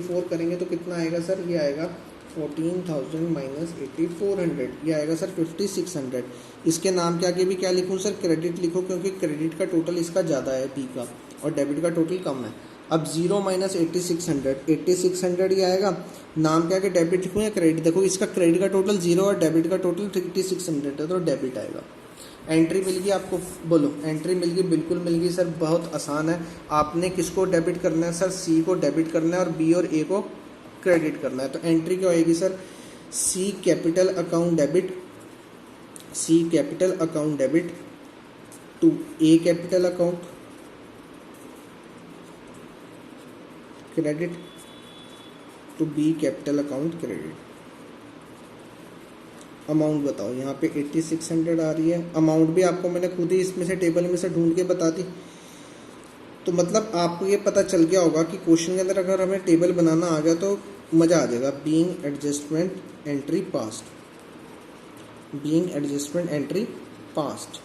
4 करेंगे तो कितना आएगा सर, ये आएगा 14,000 माइनस 8,400, ये आएगा सर 5,600। इसके नाम के आगे भी क्या लिखूँ सर, क्रेडिट लिखो, क्योंकि क्रेडिट का टोटल इसका ज़्यादा है बी का और डेबिट का टोटल कम है। अब 0 माइनस 8,600 ये आएगा, नाम के आगे डेबिट लिखूँ या क्रेडिट, देखो इसका क्रेडिट का टोटल 0 और डेबिट का टोटल 8,600 है तो डेबिट आएगा। एंट्री मिल गई आपको, बोलो एंट्री मिल गई, बिल्कुल मिल गई सर, बहुत आसान है। आपने किसको डेबिट करना है सर, सी को डेबिट करना है और बी और ए को क्रेडिट करना है। तो एंट्री क्या होएगी sir, C capital account debit, C capital account debit to A capital account credit to B capital account credit. Amount बताओ, यहाँ पे 8,600 आ रही है, अमाउंट भी आपको मैंने खुद ही इसमें से टेबल में से ढूंढ के बता दी। तो मतलब आपको ये पता चल गया होगा कि क्वेश्चन के अंदर अगर हमें टेबल बनाना आ गया तो मज़ा आ जाएगा। Being adjustment entry past, being adjustment entry past.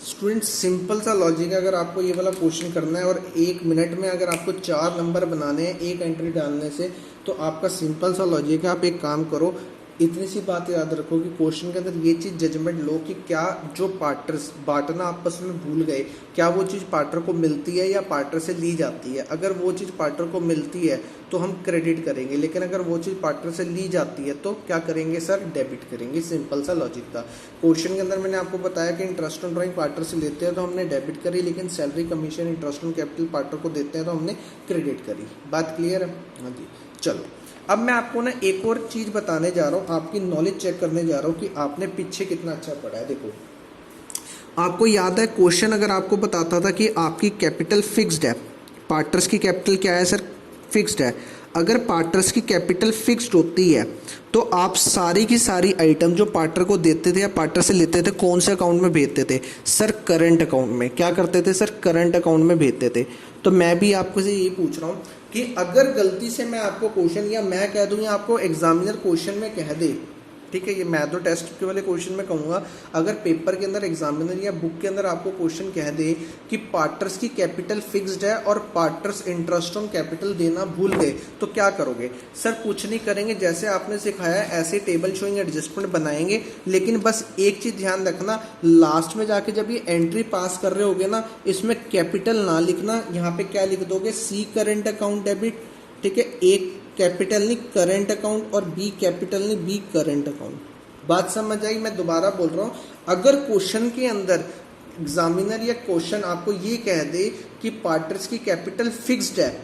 Student simple सा लॉजिक है, अगर आपको ये वाला क्वेश्चन करना है और 1 मिनट में अगर आपको 4 नंबर बनाने हैं एक एंट्री डालने से, तो आपका सिंपल सा लॉजिक है। आप एक काम करो, इतनी सी बात याद रखो कि क्वेश्चन के अंदर ये चीज़ जजमेंट लो कि क्या जो पार्टर्स बांटना आपस में भूल गए, क्या वो चीज़ पार्टनर को मिलती है या पार्टनर से ली जाती है। अगर वो चीज़ पार्टनर को मिलती है तो हम क्रेडिट करेंगे, लेकिन अगर वो चीज़ पार्टनर से ली जाती है तो क्या करेंगे सर, डेबिट करेंगे। सिंपल सा लॉजिक था। क्वेश्चन के अंदर मैंने आपको बताया कि इंटरेस्ट ऑन ड्राइंग पार्टनर से लेते हैं तो हमने डेबिट करी, लेकिन salary commission interest on capital partner को देते हैं तो हमने क्रेडिट करी। बात क्लियर है? हाँ जी। चलो अब मैं आपको ना एक और चीज़ बताने जा रहा हूँ, आपकी नॉलेज चेक करने जा रहा हूँ कि आपने पीछे कितना अच्छा पढ़ा है। देखो आपको याद है क्वेश्चन अगर आपको बताता था कि आपकी कैपिटल फिक्स्ड है, पार्टनर्स की कैपिटल क्या है सर, फिक्स्ड है। अगर पार्टनर्स की कैपिटल फिक्स्ड होती है तो आप सारी की सारी आइटम जो पार्टनर को देते थे या पार्टनर से लेते थे कौन से अकाउंट में भेजते थे सर, करंट अकाउंट में। क्या करते थे सर, करंट अकाउंट में भेजते थे। तो मैं भी आपको से ये पूछ रहा हूँ कि अगर गलती से मैं आपको क्वेश्चन या मैं कह दूँ या आपको एग्जामिनर क्वेश्चन में कह दे, ठीक है, ये मैं तो टेस्ट के वाले क्वेश्चन में कहूँगा, अगर पेपर के अंदर एग्जामिनर या बुक के अंदर आपको क्वेश्चन कह दे कि पार्टनर्स की कैपिटल फिक्स्ड है और पार्टनर्स इंटरेस्ट ऑन कैपिटल देना भूल गए, तो क्या करोगे सर? कुछ नहीं करेंगे, जैसे आपने सिखाया ऐसे टेबल शोइंग एडजस्टमेंट बनाएंगे। लेकिन बस एक चीज़ ध्यान रखना, लास्ट में जाके जब ये एंट्री पास कर रहे होगे ना, इसमें कैपिटल ना लिखना, यहाँ पे क्या लिख दोगे, सी करंट अकाउंट डेबिट, ठीक है, एक कैपिटल नहीं करंट अकाउंट और बी कैपिटल नहीं बी करंट अकाउंट। बात समझ आई? मैं दोबारा बोल रहा हूँ, अगर क्वेश्चन के अंदर एग्जामिनर या क्वेश्चन आपको ये कह दे कि पार्टनर्स की कैपिटल फिक्स्ड है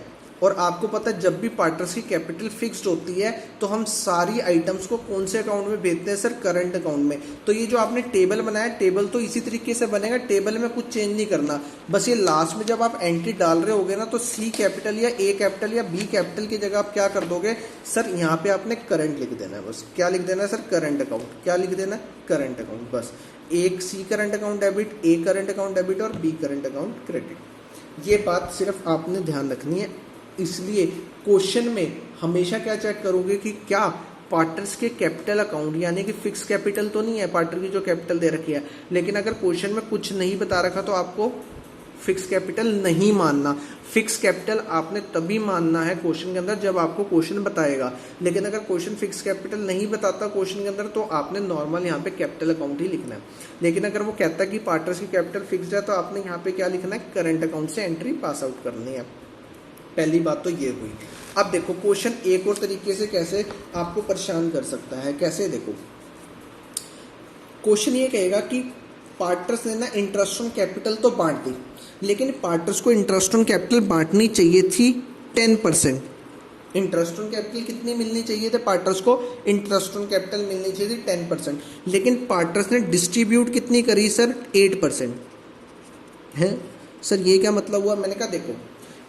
और आपको पता है जब भी पार्टनर्स की कैपिटल फिक्स्ड होती है तो हम सारी आइटम्स को कौन से अकाउंट में भेजते हैं सर, करंट अकाउंट में। तो ये जो आपने टेबल बनाया, टेबल तो इसी तरीके से बनेगा, टेबल में कुछ चेंज नहीं करना। बस ये लास्ट में जब आप एंट्री डाल रहे होगे ना, तो सी कैपिटल या ए कैपिटल या बी कैपिटल की जगह आप क्या कर दोगे सर, यहाँ पे आपने करंट लिख देना है। बस क्या लिख देना है सर, करंट अकाउंट। क्या लिख देना है, करंट अकाउंट। बस एक सी करंट अकाउंट डेबिट, ए करंट अकाउंट डेबिट और बी करंट अकाउंट क्रेडिट। ये बात सिर्फ आपने ध्यान रखनी है। इसलिए क्वेश्चन में हमेशा क्या चेक करोगे कि क्या पार्टनर्स के कैपिटल अकाउंट, यानी कि फिक्स कैपिटल तो नहीं है पार्टनर की जो कैपिटल दे रखी है, लेकिन अगर क्वेश्चन में कुछ नहीं बता रखा तो आपको फिक्स कैपिटल नहीं मानना। फिक्स कैपिटल आपने तभी मानना है क्वेश्चन के अंदर जब आपको क्वेश्चन बताएगा, लेकिन अगर क्वेश्चन फिक्स कैपिटल नहीं बताता क्वेश्चन के अंदर तो आपने नॉर्मल यहाँ पे कैपिटल अकाउंट ही लिखना है। लेकिन अगर वो कहता है कि पार्टनर्स की कैपिटल फिक्स्ड है तो आपने यहाँ पे क्या लिखना है, करंट अकाउंट से एंट्री पास आउट करनी है। पहली बात तो ये हुई। अब देखो क्वेश्चन एक और तरीके से कैसे आपको परेशान कर सकता है, कैसे देखो, क्वेश्चन ये कहेगा कि पार्टनर्स ने ना इंटरेस्ट ऑन कैपिटल तो बांट दी, लेकिन पार्टनर्स को इंटरेस्ट ऑन कैपिटल बांटनी चाहिए थी 10%। इंटरेस्ट ऑन कैपिटल कितनी मिलनी चाहिए थे पार्टनर्स को, इंटरेस्ट ऑन कैपिटल मिलनी चाहिए थी 10%, लेकिन पार्टनर्स ने डिस्ट्रीब्यूट कितनी करी सर, 8% है। सर ये क्या मतलब हुआ? मैंने कहा देखो,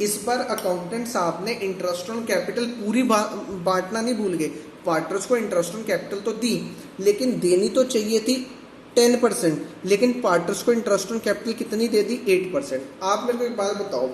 इस बार अकाउंटेंट साहब ने इंटरेस्ट ऑन कैपिटल पूरी बांटना नहीं भूल गए। पार्टनर्स को इंटरेस्ट ऑन कैपिटल तो दी, लेकिन देनी तो चाहिए थी 10%, लेकिन पार्टनर्स को इंटरेस्ट ऑन कैपिटल कितनी दे दी, 8%। आप मेरे को एक बात बताओ,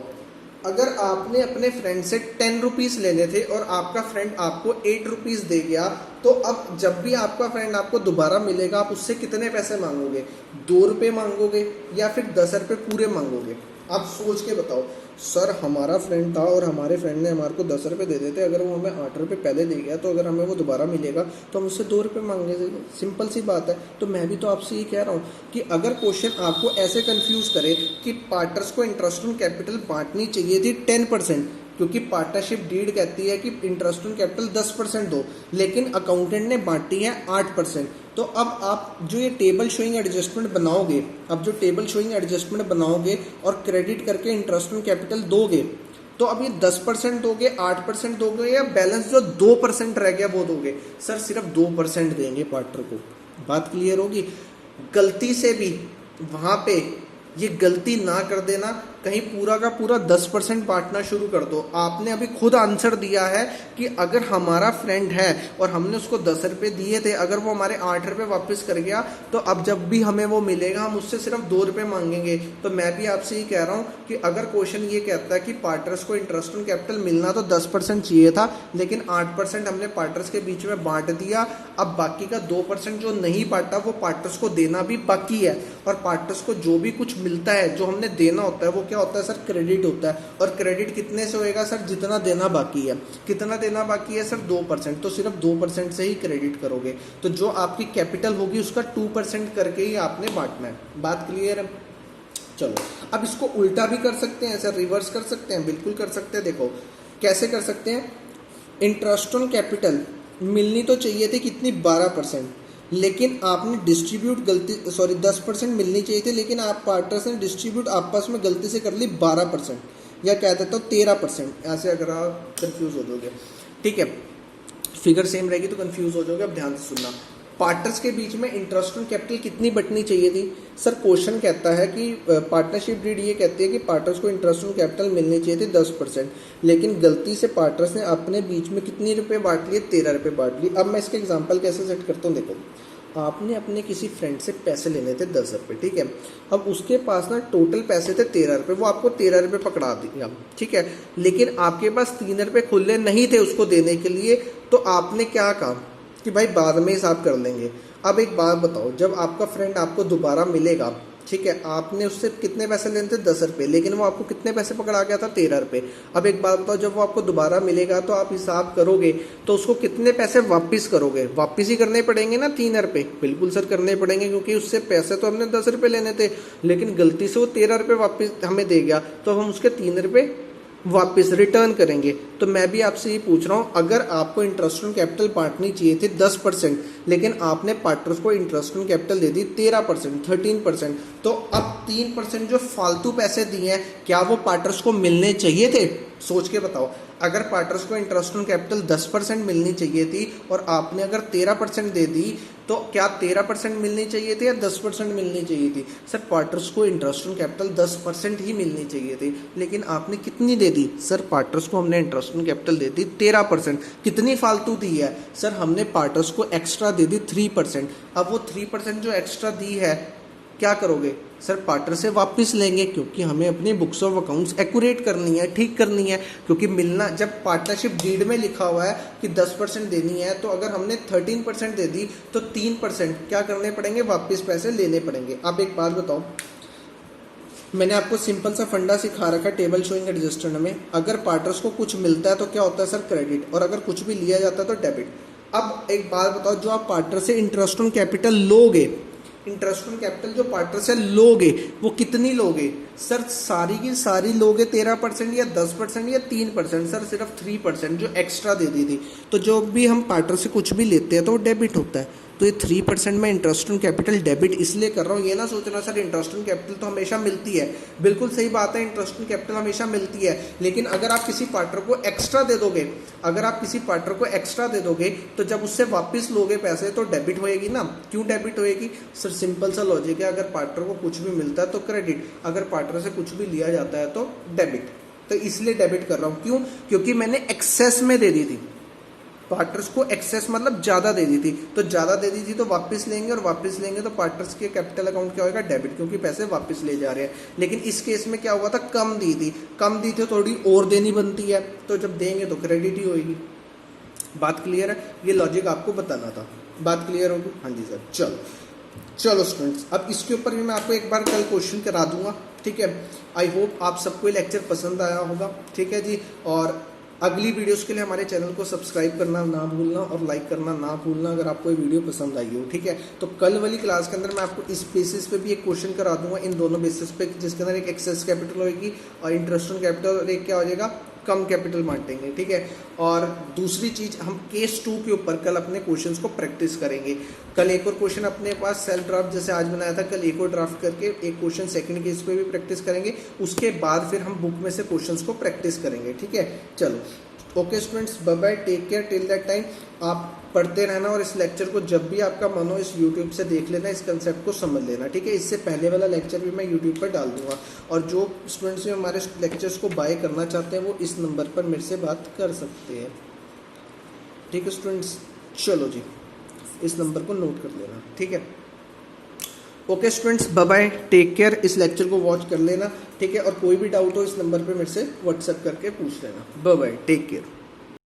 अगर आपने अपने फ्रेंड से 10 रुपीज़ लेने थे और आपका फ्रेंड आपको 8 रुपीज़ दे गया, तो अब जब भी आपका फ्रेंड आपको दोबारा मिलेगा आप उससे कितने पैसे मांगोगे, 2 रुपये मांगोगे या फिर 10 रुपये पूरे मांगोगे? आप सोच के बताओ। सर हमारा फ्रेंड था और हमारे फ्रेंड ने हमारे को 10 रुपये दे देते, अगर वो हमें 8 रुपये पहले दे गया तो अगर हमें वो दोबारा मिलेगा तो हम उससे 2 रुपये मांगेंगे। सिंपल सी बात है। तो मैं भी तो आपसे ये कह रहा हूँ कि अगर क्वेश्चन आपको ऐसे कंफ्यूज करे कि पार्टनर्स को इंटरेस्ट ऑन कैपिटल बांटनी चाहिए थी 10%, क्योंकि पार्टनरशिप डीड कहती है कि इंटरेस्ट ऑन कैपिटल 10% दो, लेकिन अकाउंटेंट ने बांटी है 8%। तो अब आप जो ये टेबल शोइंग एडजस्टमेंट बनाओगे, अब जो टेबल शोइंग एडजस्टमेंट बनाओगे और क्रेडिट करके इंटरेस्ट ऑन कैपिटल दोगे, तो अब ये 10% दोगे, 8% दोगे, या बैलेंस जो 2% रह गया वो दोगे? सर सिर्फ 2% देंगे पार्टनर को। बात क्लियर होगी? गलती से भी वहां पे ये गलती ना कर देना, कहीं पूरा का पूरा 10% बांटना शुरू कर दो। आपने अभी खुद आंसर दिया है कि अगर हमारा फ्रेंड है और हमने उसको 10 रुपये दिए थे, अगर वो हमारे 8 रुपये वापस कर गया तो अब जब भी हमें वो मिलेगा हम उससे सिर्फ 2 रुपये मांगेंगे। तो मैं भी आपसे ये कह रहा हूँ कि अगर क्वेश्चन ये कहता है कि पार्टनर्स को इंटरेस्ट ऑन कैपिटल मिलना तो 10% चाहिए था, लेकिन 8% हमने पार्टनर्स के बीच में बांट दिया, अब बाकी का 2% जो नहीं बांटा वो पार्टनर्स को देना भी बाकी है। और पार्टनर्स को जो भी कुछ मिलता है, जो हमने देना होता है, वो क्या होता है सर? क्रेडिट होता है। और क्रेडिट कितने से होएगा सर? जितना देना बाकी है। कितना देना बाकी है सर? 2%। तो सिर्फ 2% से ही क्रेडिट करोगे। तो जो आपकी कैपिटल होगी उसका 2% करके ही आपने बांटना है। बात क्लियर है? चलो अब इसको उल्टा भी कर सकते हैं सर, रिवर्स कर सकते हैं। बिल्कुल कर सकते हैं। देखो कैसे कर सकते हैं। इंटरेस्ट ऑन कैपिटल मिलनी तो चाहिए थी कितनी? 12%, लेकिन आपने डिस्ट्रीब्यूट 10% मिलनी चाहिए थी, लेकिन आप पार्टनर्स ने डिस्ट्रीब्यूट आपस में गलती से कर ली 12%, या कह देता हूँ 13%। ऐसे अगर आप कंफ्यूज हो जाओगे, ठीक है, फिगर सेम रहेगी तो कंफ्यूज हो जाओगे। अब ध्यान से सुनना। पार्टनर्स के बीच में इंटरेस्ट ऑन कैपिटल कितनी बंटनी चाहिए थी? सर क्वेश्चन कहता है कि पार्टनरशिप डीड ये कहती है कि पार्टनर्स को इंटरेस्ट ऑन कैपिटल मिलनी चाहिए थी 10%, लेकिन गलती से पार्टनर्स ने अपने बीच में कितनी रुपए बांट लिए? 13 रुपये बांट लिए। अब मैं इसके एग्जांपल कैसे सेट करता हूँ, देखो। आपने अपने किसी फ्रेंड से पैसे लेने थे 10 रुपये, ठीक है। अब उसके पास ना टोटल पैसे थे 13 रुपये, वो आपको 13 रुपये पकड़ा दिया, ठीक है, लेकिन आपके पास 3 रुपये खुले नहीं थे उसको देने के लिए। तो आपने क्या कहा कि भाई बाद में हिसाब कर लेंगे। अब एक बात बताओ, जब आपका फ्रेंड आपको दोबारा मिलेगा, ठीक है, आपने उससे कितने पैसे लेने थे? 10 रुपये, लेकिन वो आपको कितने पैसे पकड़ा गया था? 13 रुपये। अब एक बात बताओ, जब वो आपको दोबारा मिलेगा तो आप हिसाब करोगे तो उसको कितने पैसे वापस करोगे? वापस ही करने पड़ेंगे ना 3 रुपये? बिल्कुल सर करने पड़ेंगे, क्योंकि उससे पैसे तो हमने 10 रुपये लेने थे, लेकिन गलती से वो 13 रुपये वापस हमें दे गया, तो हम उसके 3 रुपये वापस रिटर्न करेंगे। तो मैं भी आपसे ये पूछ रहा हूँ, अगर आपको इंटरेस्ट ऑन कैपिटल बांटनी चाहिए थी 10%, लेकिन आपने पार्टनर्स को इंटरेस्ट ऑन कैपिटल दे दी 13%, 13%, तो अब 3% जो फालतू पैसे दिए हैं, क्या वो पार्टनर्स को मिलने चाहिए थे? सोच के बताओ। अगर पार्टनर्स को इंटरेस्ट ऑन कैपिटल 10% मिलनी चाहिए थी और आपने अगर 13% दे दी, तो क्या 13% मिलनी चाहिए थी या 10% मिलनी चाहिए थी? सर पार्टनर्स को इंटरेस्ट ऑन कैपिटल 10% ही मिलनी चाहिए थी, लेकिन आपने कितनी दे दी? सर पार्टनर्स को हमने इंटरेस्ट ऑन कैपिटल दे दी 13%। कितनी फालतू दी है? सर हमने पार्टनर्स को एक्स्ट्रा दे दी 3%। अब वो 3% जो एक्स्ट्रा दी है क्या करोगे? सर पार्टनर से वापस लेंगे, क्योंकि हमें अपनी बुक्स ऑफ अकाउंट्स एक्यूरेट करनी है, ठीक करनी है। क्योंकि मिलना, जब पार्टनरशिप डीड में लिखा हुआ है कि 10% देनी है, तो अगर हमने 13% दे दी तो 3% क्या करने पड़ेंगे? वापस पैसे लेने पड़ेंगे। अब एक बात बताओ, मैंने आपको सिंपल सा फंडा सिखा रखा है टेबल शोइंग एडजस्टमेंट में। अगर पार्टनर्स को कुछ मिलता है तो क्या होता है सर? क्रेडिट। और अगर कुछ भी लिया जाता है तो डेबिट। अब एक बात बताओ, जो आप पार्टनर से इंटरेस्ट ऑन कैपिटल लोगे, इंटरेस्ट ऑन कैपिटल जो पार्टनर से लोगे वो कितनी लोगे? सर सारी की सारी लोगे 13% या 10% या 3%? सर सिर्फ 3% जो एक्स्ट्रा दे दी थी। तो जो भी हम पार्टनर से कुछ भी लेते हैं तो वो डेबिट होता है। तो ये 3% में इंटरेस्ट ऑन कैपिटल डेबिट इसलिए कर रहा हूँ। ये ना सोचना सर इंटरेस्ट ऑन कैपिटल तो हमेशा मिलती है। बिल्कुल सही बात है, इंटरेस्ट ऑन कैपिटल हमेशा मिलती है, लेकिन अगर आप किसी पार्टनर को एक्स्ट्रा दे दोगे, अगर आप किसी पार्टनर को एक्स्ट्रा दे दोगे तो जब उससे वापस लोगे पैसे तो डेबिट होएगी ना। क्यों डेबिट होएगी? सर सिंपल सा लॉजिक है, अगर पार्टनर को कुछ भी मिलता है तो क्रेडिट, अगर पार्टनर से कुछ भी लिया जाता है तो डेबिट। तो इसलिए डेबिट कर रहा हूँ। क्यों? क्योंकि मैंने एक्सेस में दे दी थी पार्टनर्स को, एक्सेस मतलब ज़्यादा दे दी थी। तो ज़्यादा दे दी थी तो वापस लेंगे, और वापस लेंगे तो पार्टनर्स के कैपिटल अकाउंट क्या होगा? डेबिट, क्योंकि पैसे वापस ले जा रहे हैं। लेकिन इस केस में क्या हुआ था? कम दी थी, कम दी थी थोड़ी और देनी बनती है, तो जब देंगे तो क्रेडिट ही होगी। बात क्लियर है? ये लॉजिक आपको बताना था। बात क्लियर होगी? हाँ जी सर। चलो स्टूडेंट्स, अब इसके ऊपर भी मैं आपको एक बार कल क्वेश्चन करा दूंगा, ठीक है। आई होप आप सबको ये लेक्चर पसंद आया होगा, ठीक है जी। और अगली वीडियोस के लिए हमारे चैनल को सब्सक्राइब करना ना भूलना और लाइक करना ना भूलना अगर आपको ये वीडियो पसंद आई हो, ठीक है। तो कल वाली क्लास के अंदर मैं आपको इस बेसिस पे भी एक क्वेश्चन करा दूंगा, इन दोनों बेसिस पे, जिसके अंदर एक एक्सेस कैपिटल होगी और इंटरेस्ट ऑन कैपिटल, और एक क्या हो जाएगा, कम कैपिटल बांटेंगे, ठीक है। और दूसरी चीज, हम केस 2 के ऊपर कल अपने क्वेश्चंस को प्रैक्टिस करेंगे। कल एक और क्वेश्चन अपने पास सेल्फ ड्राफ्ट जैसे आज बनाया था, कल एक और ड्राफ्ट करके एक क्वेश्चन सेकंड केस पे भी प्रैक्टिस करेंगे। उसके बाद फिर हम बुक में से क्वेश्चंस को प्रैक्टिस करेंगे, ठीक है। चलो okay students, bye bye, take care till that time. आप पढ़ते रहना और इस लेक्चर को जब भी आपका मन हो इस यूट्यूब से देख लेना, इस कंसेप्ट को समझ लेना, ठीक है। इससे पहले वाला लेक्चर भी मैं यूट्यूब पर डाल दूंगा। और जो स्टूडेंट्स भी हमारे लेक्चर्स को बाय करना चाहते हैं वो इस नंबर पर मेरे से बात कर सकते हैं, ठीक है स्टूडेंट्स। चलो जी, इस नंबर को नोट कर लेना, ठीक है। Okay students, bye bye, take care. इस लेक्चर को वॉच कर लेना, ठीक है। और कोई भी डाउट हो इस नंबर पे मेरे से व्हाट्सएप करके पूछ लेना। Bye bye, take care.